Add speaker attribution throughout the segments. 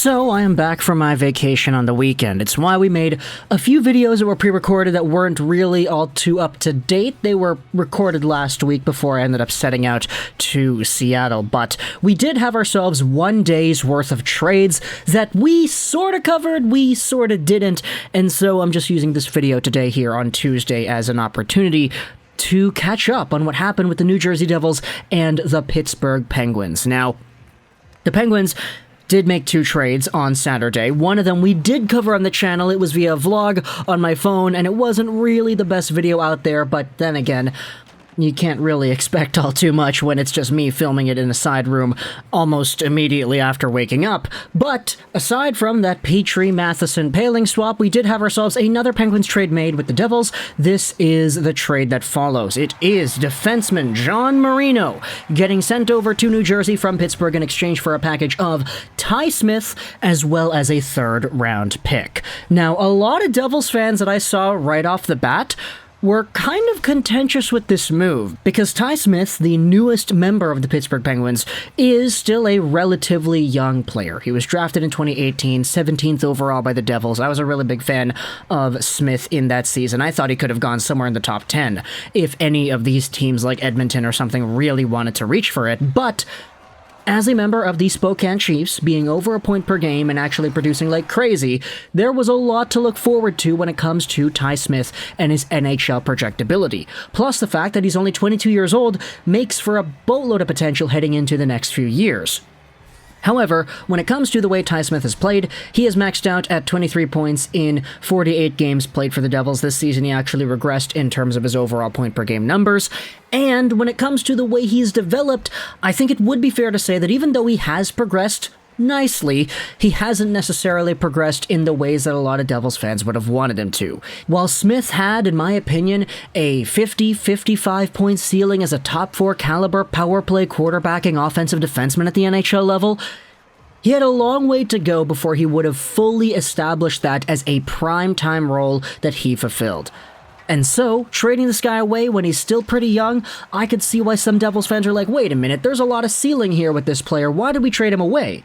Speaker 1: So I am back from my vacation on the weekend. It's why we made a few videos that were pre-recorded that weren't really all too up to date. They were recorded last week before I ended up setting out to Seattle, but we did have ourselves one day's worth of trades that we sort of covered, we sort of didn't, and so I'm just using this video today here on Tuesday as an opportunity to catch up on what happened with the New Jersey Devils and the Pittsburgh Penguins. Now, the Penguins did make two trades on Saturday. One of them we did cover on the channel. It was via vlog on my phone, and it wasn't really the best video out there, but then again, you can't really expect all too much when it's just me filming it in a side room almost immediately after waking up. But aside from that Petrie-Matheson-Paling swap, we did have ourselves another Penguins trade made with the Devils. This is the trade that follows. It is defenseman John Marino getting sent over to New Jersey from Pittsburgh in exchange for a package of Ty Smith as well as a third-round pick. Now, a lot of Devils fans that I saw right off the bat were kind of contentious with this move, because Ty Smith, the newest member of the Pittsburgh Penguins, is still a relatively young player. He was drafted in 2018, 17th overall by the Devils. I was a really big fan of Smith in that season. I thought he could have gone somewhere in the top 10 if any of these teams like Edmonton or something really wanted to reach for it, but as a member of the Spokane Chiefs, being over a point per game and actually producing like crazy, there was a lot to look forward to when it comes to Ty Smith and his NHL projectability. Plus, the fact that he's only 22 years old makes for a boatload of potential heading into the next few years. However, when it comes to the way Ty Smith has played, he has maxed out at 23 points in 48 games played for the Devils. This season, he actually regressed in terms of his overall point-per-game numbers. And when it comes to the way he's developed, I think it would be fair to say that even though he has progressed nicely, he hasn't necessarily progressed in the ways that a lot of Devils fans would have wanted him to. While Smith had, in my opinion, a 50-55 point ceiling as a top 4 caliber power play quarterbacking offensive defenseman at the NHL level, he had a long way to go before he would have fully established that as a prime-time role that he fulfilled. And so, trading this guy away when he's still pretty young, I could see why some Devils fans are like, wait a minute, there's a lot of ceiling here with this player, why did we trade him away?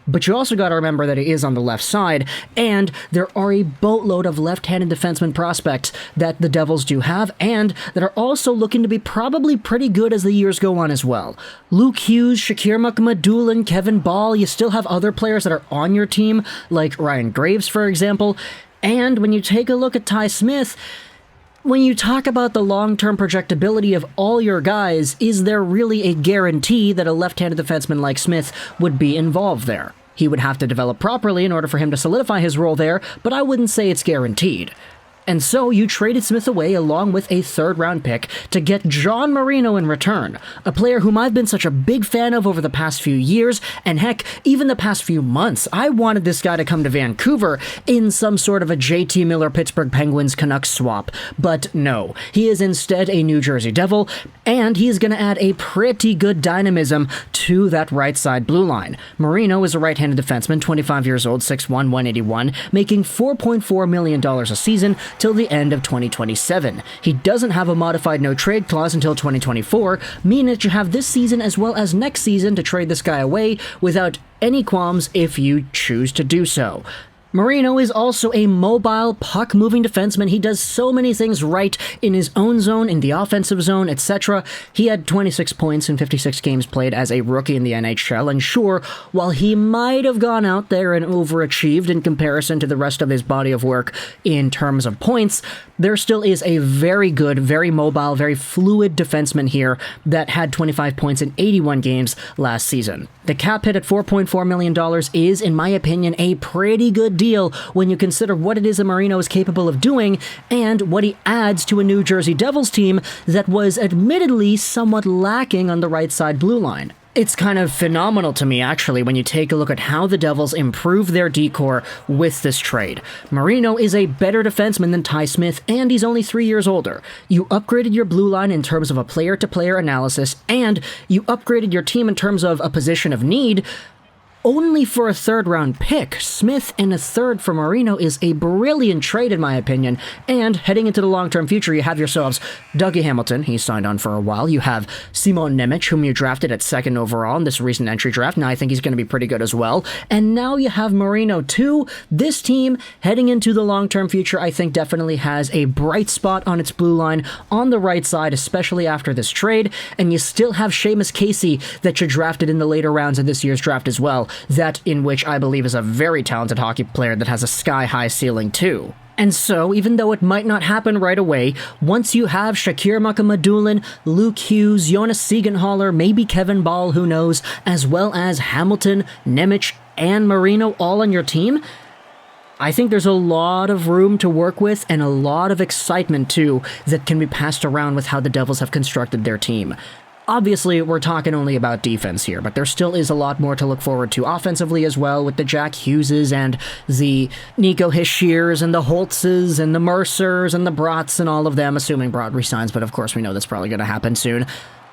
Speaker 1: But you also got to remember that he is on the left side, and there are a boatload of left-handed defenseman prospects that the Devils do have, and that are also looking to be probably pretty good as the years go on as well. Luke Hughes, Shakir Mukhamadullin, Kevin Ball, you still have other players that are on your team, like Ryan Graves, for example, and when you take a look at Ty Smith, when you talk about the long-term projectability of all your guys, is there really a guarantee that a left-handed defenseman like Smith would be involved there? He would have to develop properly in order for him to solidify his role there, but I wouldn't say it's guaranteed. And so you traded Smith away along with a third-round pick to get John Marino in return, a player whom I've been such a big fan of over the past few years, and heck, even the past few months. I wanted this guy to come to Vancouver in some sort of a JT Miller Pittsburgh Penguins Canucks swap, but no, he is instead a New Jersey Devil, and he is going to add a pretty good dynamism to that right side blue line. Marino is a right-handed defenseman, 25 years old, 6'1", 181, making $4.4 million a season, till the end of 2027. He doesn't have a modified no-trade clause until 2024, meaning that you have this season as well as next season to trade this guy away without any qualms if you choose to do so. Marino is also a mobile, puck-moving defenseman. He does so many things right in his own zone, in the offensive zone, etc. He had 26 points in 56 games played as a rookie in the NHL, and sure, while he might have gone out there and overachieved in comparison to the rest of his body of work in terms of points, there still is a very good, very mobile, very fluid defenseman here that had 25 points in 81 games last season. The cap hit at $4.4 million is, in my opinion, a pretty good deal when you consider what it is that Marino is capable of doing and what he adds to a New Jersey Devils team that was admittedly somewhat lacking on the right side blue line. It's kind of phenomenal to me, actually, when you take a look at how the Devils improve their D-core with this trade. Marino is a better defenseman than Ty Smith, and he's only 3 years older. You upgraded your blue line in terms of a player-to-player analysis, and you upgraded your team in terms of a position of need. only for a third-round pick. Smith and a third for Marino is a brilliant trade, in my opinion. And heading into the long-term future, you have yourselves Dougie Hamilton. He signed on for a while. You have Simon Nemec, whom you drafted at 2nd overall in this recent entry draft. Now I think he's going to be pretty good as well. And now you have Marino too. This team, heading into the long-term future, I think definitely has a bright spot on its blue line on the right side, especially after this trade. And you still have Seamus Casey that you drafted in the later rounds of this year's draft as well. That in which I believe is a very talented hockey player that has a sky-high ceiling too. And so, even though it might not happen right away, once you have Shakir Mukhamadullin, Luke Hughes, Jonas Siegenthaler, maybe Kevin Ball, who knows, as well as Hamilton, Nemec, and Marino all on your team, I think there's a lot of room to work with and a lot of excitement too that can be passed around with how the Devils have constructed their team. Obviously, we're talking only about defense here, but there still is a lot more to look forward to offensively as well, with the Jack Hugheses and the Nico Hischiers and the Holtzes and the Mercers and the Brotts and all of them, assuming Brott resigns, but of course we know that's probably going to happen soon.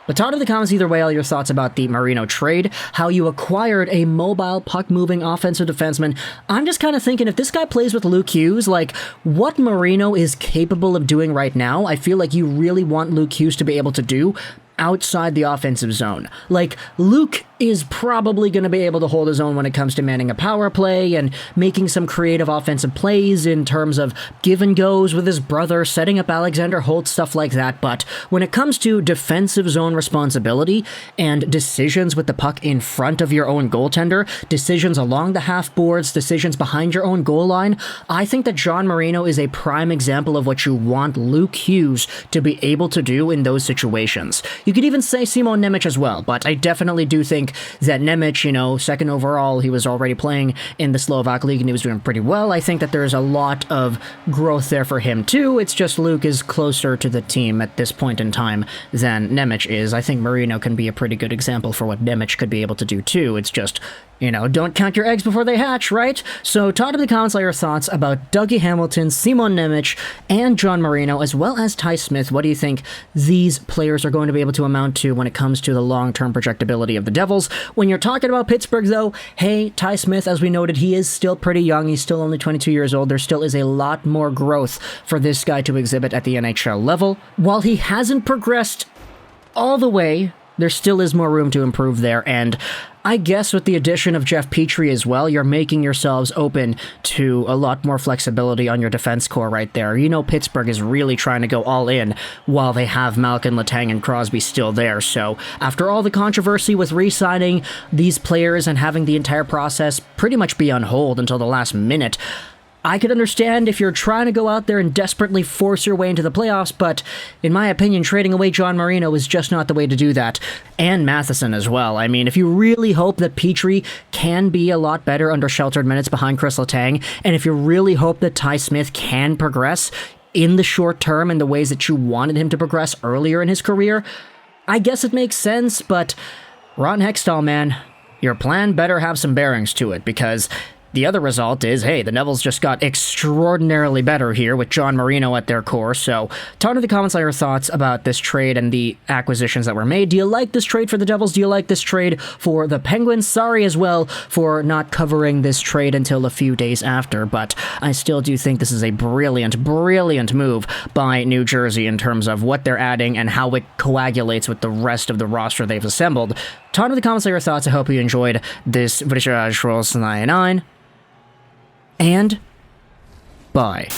Speaker 1: But talk in the comments either way all your thoughts about the Marino trade, how you acquired a mobile, puck-moving offensive defenseman. I'm just kind of thinking, if this guy plays with Luke Hughes, like, what Marino is capable of doing right now, I feel like you really want Luke Hughes to be able to do outside the offensive zone. Like, Luke is probably going to be able to hold his own when it comes to manning a power play and making some creative offensive plays in terms of give and goes with his brother, setting up Alexander Holt, stuff like that. But when it comes to defensive zone responsibility and decisions with the puck in front of your own goaltender, decisions along the half boards, decisions behind your own goal line, I think that John Marino is a prime example of what you want Luke Hughes to be able to do in those situations. You could even say Simon Nemec as well, but I definitely do think that Nemec, 2nd overall, he was already playing in the Slovak League and he was doing pretty well. I think that there's a lot of growth there for him too. It's just Luke is closer to the team at this point in time than Nemec is. I think Marino can be a pretty good example for what Nemec could be able to do too. It's just, don't count your eggs before they hatch, right? So talk in the comments all your thoughts about Dougie Hamilton, Simon Nemec, and John Marino, as well as Ty Smith. What do you think these players are going to be able to amount to when it comes to the long-term projectability of the Devils? When you're talking about Pittsburgh, though, hey, Ty Smith, as we noted, he is still pretty young. He's still only 22 years old. There still is a lot more growth for this guy to exhibit at the NHL level. While he hasn't progressed all the way, there still is more room to improve there, and I guess with the addition of Jeff Petrie as well, you're making yourselves open to a lot more flexibility on your defense core right there. Pittsburgh is really trying to go all in while they have Malkin, Letang, and Crosby still there. So after all the controversy with re-signing these players and having the entire process pretty much be on hold until the last minute, I could understand if you're trying to go out there and desperately force your way into the playoffs, but in my opinion, trading away John Marino is just not the way to do that. And Matheson as well. I mean, if you really hope that Petrie can be a lot better under sheltered minutes behind Chris Letang, and if you really hope that Ty Smith can progress in the short term in the ways that you wanted him to progress earlier in his career, I guess it makes sense, but Ron Hextall, man, your plan better have some bearings to it, because the other result is, hey, the Devils just got extraordinarily better here with John Marino at their core. So talk in the comments all your thoughts about this trade and the acquisitions that were made. Do you like this trade for the Devils? Do you like this trade for the Penguins? Sorry as well for not covering this trade until a few days after, but I still do think this is a brilliant, brilliant move by New Jersey in terms of what they're adding and how it coagulates with the rest of the roster they've assembled. Talk in the comments all your thoughts. I hope you enjoyed this Juraj 99. And bye.